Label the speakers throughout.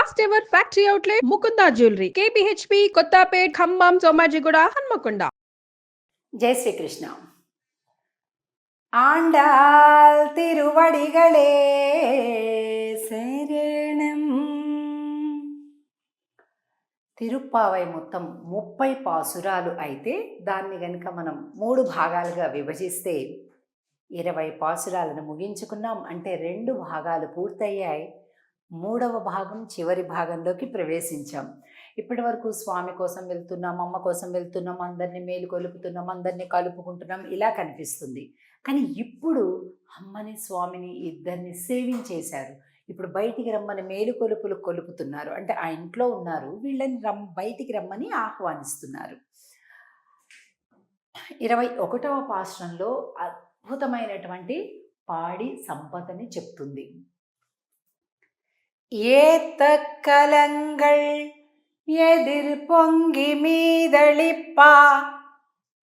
Speaker 1: First ever factory outlet Mukunda jewellery KPHB Kothapet Khammam Somajiguda Hanamkonda.
Speaker 2: Jai Sri Krishna. Andal திருவடிகளே శరణం. తిరుప్పావై మొత్తం 30 పాసురాలు అయితే దాన్ని గనుక మనం 3 భాగాలుగా విభజిస్తే 20 పాసురాలను ముగించుకున్నాం. అంటే 2 భాగాలు పూర్తయ్యాయి. 3వ భాగం చివరి భాగంలోకి ప్రవేశించాం. ఇప్పటి వరకు స్వామి కోసం వెళ్తున్నాం, అమ్మ కోసం వెళ్తున్నాం, అందరినీ మేలు కొలుపుతున్నాం, అందరినీ కలుపుకుంటున్నాం, ఇలా కనిపిస్తుంది. కానీ ఇప్పుడు అమ్మని స్వామిని ఇద్దరిని సేవించేశారు. ఇప్పుడు బయటికి రమ్మని మేలు కొలుపులు కొలుపుతున్నారు. అంటే ఆ ఇంట్లో ఉన్నారు, వీళ్ళని బయటికి రమ్మని ఆహ్వానిస్తున్నారు. 21వ పాశ్రంలో అద్భుతమైనటువంటి పాడి సంపదని చెప్తుంది. ஏத்த கலங்கள் எதிர் பொங்கி மீதளிப்பா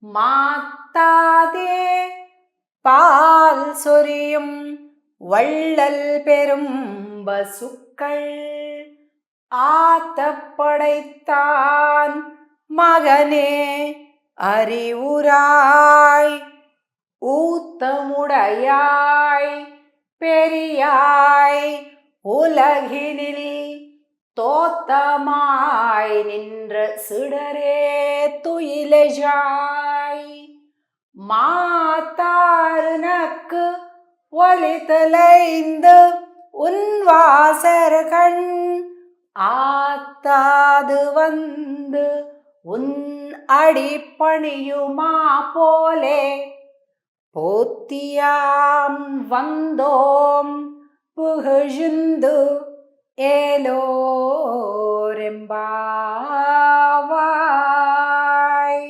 Speaker 2: மாத்தாதே பால் சொரியும் வள்ளல் பெரும் பசுக்கள் ஆத்தப்படைத்தான் மகனே அறிவுராய் ஊத்தமுடையாய் பெரியாய் உலகினில் தோத்தமாய் நின்ற சிடரே துயிலஜாய் மாத்தாருனக்கு ஒலித்தலைந்து உன் வாசர்கண் ஆத்தாது வந்து உன் அடிப்பணியுமா போலே போத்தியாம் வந்தோம் புகழ்ந்து ఏలోరెంబావాయ్.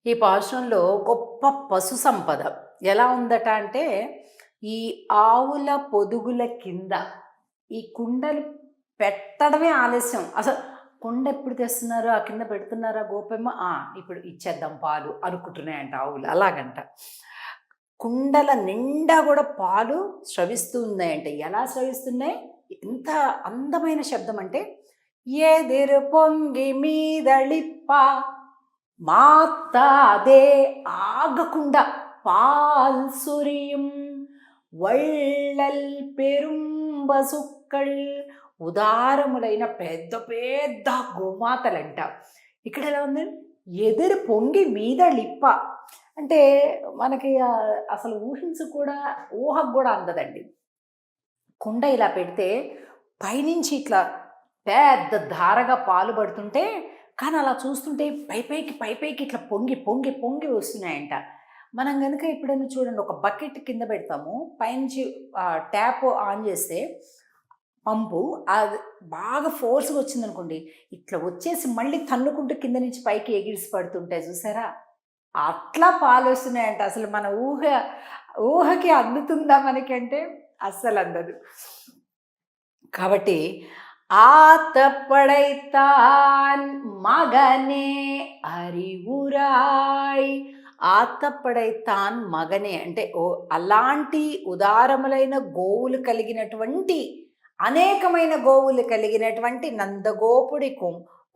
Speaker 2: ఈ పాశ్రంలో గొప్ప పశు సంపద ఎలా ఉందట అంటే, ఈ ఆవుల పొదుగుల కింద ఈ కుండలు పెట్టడమే ఆలస్యం. అసలు కుండ ఎప్పుడు తెస్తున్నారు, ఆ కింద పెడుతున్నారా గోపమ్మ, ఇప్పుడు ఇచ్చేద్దాం పాలు అనుకుంటున్నాయంట ఆవులు. అలాగంట కుండల నిండా కూడా పాలు స్రవిస్తూ ఉన్నాయంటే, ఎలా స్రవిస్తున్నాయి, ఎంత అందమైన శబ్దం అంటే, ఎదిరు పొంగి మీదళిప్ప మాతాదే ఆగకుండా పాల్ సురియం వళ్ళల్ పెరుంబసుక్కల్ ఉదారములైన పెద్ద పెద్ద గోమాతలంట. ఇక్కడ ఎలా ఉంది, ఎదురు పొంగి మీద లిప్ప అంటే మనకి అసలు ఊహకు కూడా అందదండి. కుండ ఇలా పెడితే పైనుంచి ఇట్లా పెద్ద ధారగా పాలు పడుతుంటే, కానీ అలా చూస్తుంటే పైపైకి ఇట్లా పొంగి పొంగి పొంగి వస్తున్నాయంట. మనం కనుక ఎప్పుడైనా చూడండి, ఒక బకెట్ కింద పెడతాము, పైనుంచి ట్యాప్ ఆన్ చేస్తే పంపు అది బాగా ఫోర్స్గా వచ్చిందనుకోండి, ఇట్లా వచ్చేసి మళ్ళీ తన్నుకుంటూ కింద నుంచి పైకి ఎగిరిసి పడుతుంటాయి చూసారా, అట్లా పాలు వస్తున్నాయంట. అసలు మన ఊహకి అందుతుందా మనకి అంటే అస్సలు అందదు. కాబట్టి ఆతపడైతాన్ మగనే అరివురాయ్. ఆతపడైతాన్ మగనే అంటే అలాంటి ఉదారములైన గోవులు కలిగినటువంటి, అనేకమైన గోవులు కలిగినటువంటి నందగోపుడి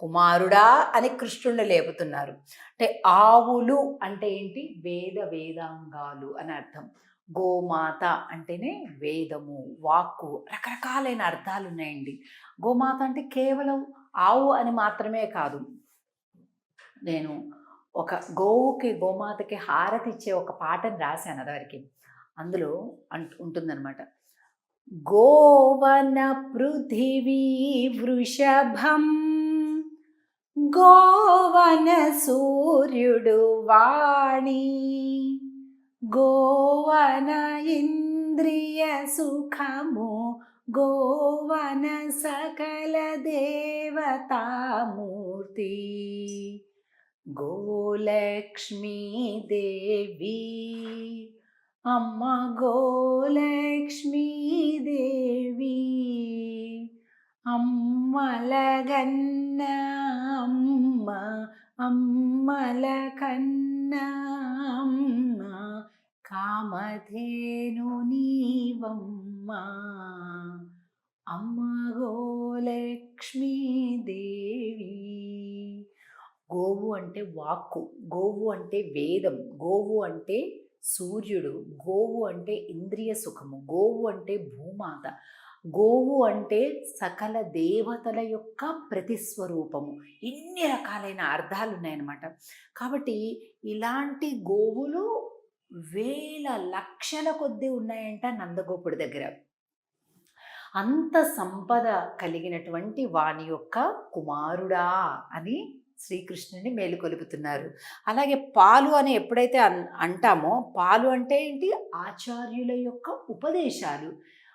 Speaker 2: కుమారుడా అని కృష్ణుడిని లేపుతున్నారు. అంటే ఆవులు అంటే ఏంటి, వేదాంగాలు అని అర్థం. గోమాత అంటేనే వేదము, వాక్కు, రకరకాలైన అర్థాలు ఉన్నాయండి. గోమాత అంటే కేవలం ఆవు అని మాత్రమే కాదు. నేను ఒక గోమాతకి హారతి ఇచ్చే ఒక పాటను రాశాను అదివరకు. అందులో ఉంటుందన్నమాట, గోవన పృథివీ వృషభం గోవన సూర్యుడు వాణి గోవన ఇంద్రియ సుఖము గోవన సకల దేవతామూర్తి గోలక్ష్మీ దేవి అమ్మ గోలక్ష్మీ దేవి అమ్మలగన్న అమ్మ అమ్మలకన్న అమ్మ కామధేను నీవమ్మ అమ్మ గోలక్ష్మీదేవి. గోవు అంటే వాక్కు, గోవు అంటే వేదం, గోవు అంటే సూర్యుడు, గోవు అంటే ఇంద్రియ సుఖము, గోవు అంటే భూమాత, గోవు అంటే సకల దేవతల యొక్క ప్రతిస్వరూపము. ఇన్ని రకాలైన అర్థాలు ఉన్నాయన్నమాట. కాబట్టి ఇలాంటి గోవులు వేల లక్షల కొద్దీ ఉన్నాయంట నందగోపుడి దగ్గర. అంత సంపద కలిగినటువంటి వాని యొక్క కుమారుడా అని శ్రీకృష్ణుని మేలుకొలుపుతున్నారు. అలాగే పాలు అని ఎప్పుడైతే అంటామో, పాలు అంటే ఏంటి? ఆచార్యుల యొక్క ఉపదేశాలు.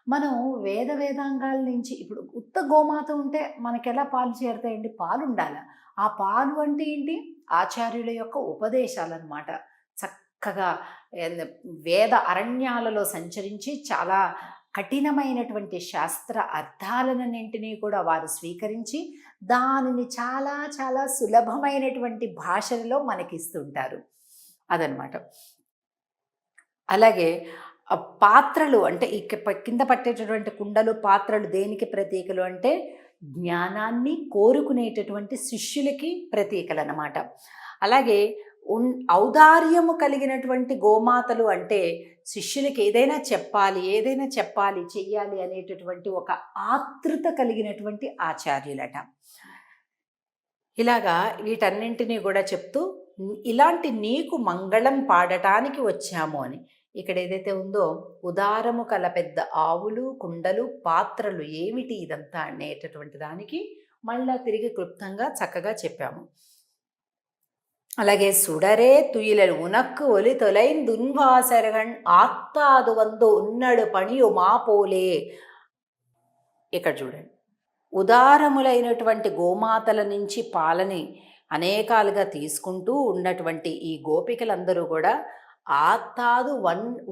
Speaker 2: మనం వేదాంగాల నుంచి ఇప్పుడు ఉత్త గోమాత ఉంటే మనకి ఎలా పాలు చేరుతాయండి? పాలు ఉండాలి. ఆ పాలు అంటే ఏంటి? ఆచార్యుల యొక్క ఉపదేశాలన్నమాట. చక్కగా వేద అరణ్యాలలో సంచరించి చాలా కఠినమైనటువంటి శాస్త్ర అర్థాలన్నింటినీ కూడా వారు స్వీకరించి దానిని చాలా చాలా సులభమైనటువంటి భాషలో మనకిస్తుంటారు. అదనమాట. అలాగే పాత్రలు అంటే ఈ కింద పట్టేటటువంటి కుండలు, పాత్రలు దేనికి ప్రతీకలు అంటే జ్ఞానాన్ని కోరుకునేటటువంటి శిష్యులకి ప్రతీకలు అన్నమాట. అలాగే ఔదార్యము కలిగినటువంటి గోమాతలు అంటే శిష్యులకి ఏదైనా చెప్పాలి చెయ్యాలి అనేటటువంటి ఒక ఆతృత కలిగినటువంటి ఆచార్యులట. ఇలాగా వీటన్నింటినీ కూడా చెప్తూ ఇలాంటి నీకు మంగళం పాడటానికి వచ్చాము అని. ఇక్కడ ఏదైతే ఉందో ఉదారము కల పెద్ద ఆవులు, కుండలు, పాత్రలు ఏమిటి ఇదంతా అనేటటువంటి దానికి మళ్ళా తిరిగి క్లుప్తంగా చక్కగా చెప్పాము. అలాగే సుడరే తుయిలలు ఉనక్కు ఒలి తొలైన్ దున్వాసరగణ్ ఆత్తాదు వందు ఉన్నడు పణియు మాపోలే. ఇక్కడ చూడండి, ఉదారములైనటువంటి గోమాతల నుంచి పాలని అనేకాలుగా తీసుకుంటూ ఉన్నటువంటి ఈ గోపికలందరూ కూడా ఆత్తాదు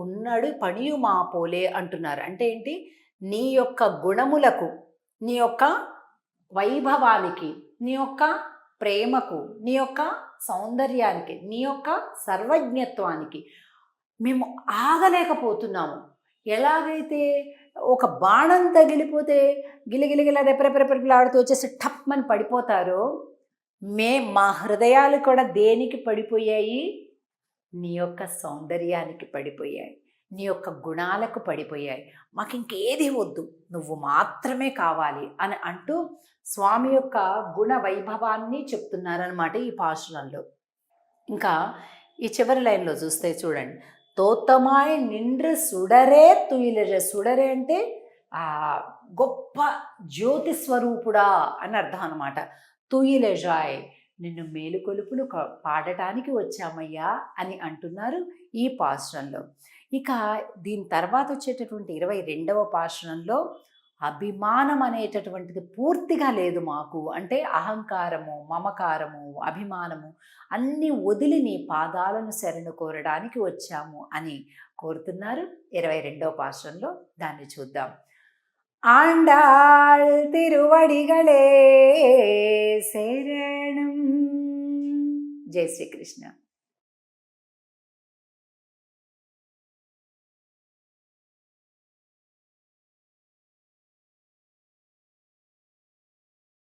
Speaker 2: ఉన్నడు పణియు మాపోలే అంటున్నారు. అంటే ఏంటి? నీ యొక్క గుణములకు, నీ యొక్క వైభవానికి, నీ యొక్క ప్రేమకు, నీ యొక్క సౌందర్యానికి, నీ యొక్క సర్వజ్ఞత్వానికి మేము ఆగలేకపోతున్నాము. ఎలాగైతే ఒక బాణం తగిలిపోతే గిలిగిలిగిల రెపరెపరెపరెపలాడుతూ వచ్చేసి టప్మని పడిపోతారో, మా హృదయాలు కూడా దేనికి పడిపోయాయి? నీ యొక్క సౌందర్యానికి పడిపోయాయి, నీ యొక్క గుణాలకు పడిపోయాయి. మాకు ఇంకేది వద్దు, నువ్వు మాత్రమే కావాలి అని అంటూ స్వామి యొక్క గుణ వైభవాన్ని చెప్తున్నారనమాట ఈ పాశురంలో. ఇంకా ఈ చివరి లైన్లో చూస్తే చూడండి, తోతమాయ్ నిండ్రు సుడరే తుయిలజ. సుడరే అంటే గొప్ప జ్యోతి స్వరూపుడా అని అర్థం అనమాట. తుయిలజాయ్, నిన్ను మేలుకొలుపులు పాడటానికి వచ్చామయ్యా అని అంటున్నారు ఈ పాశురంలో. ఇక దీని తర్వాత వచ్చేటటువంటి 22వ పాశురంలో అభిమానం అనేటటువంటిది పూర్తిగా లేదు మాకు. అంటే అహంకారము, మమకారము, అభిమానము అన్నీ వదిలి నీ పాదాలను శరణు కోరడానికి వచ్చాము అని కోరుతున్నారు 22వ పాశురంలో. దాన్ని చూద్దాం. ఆండాళ్ తిరువడిగలే శరణం. జై శ్రీకృష్ణ.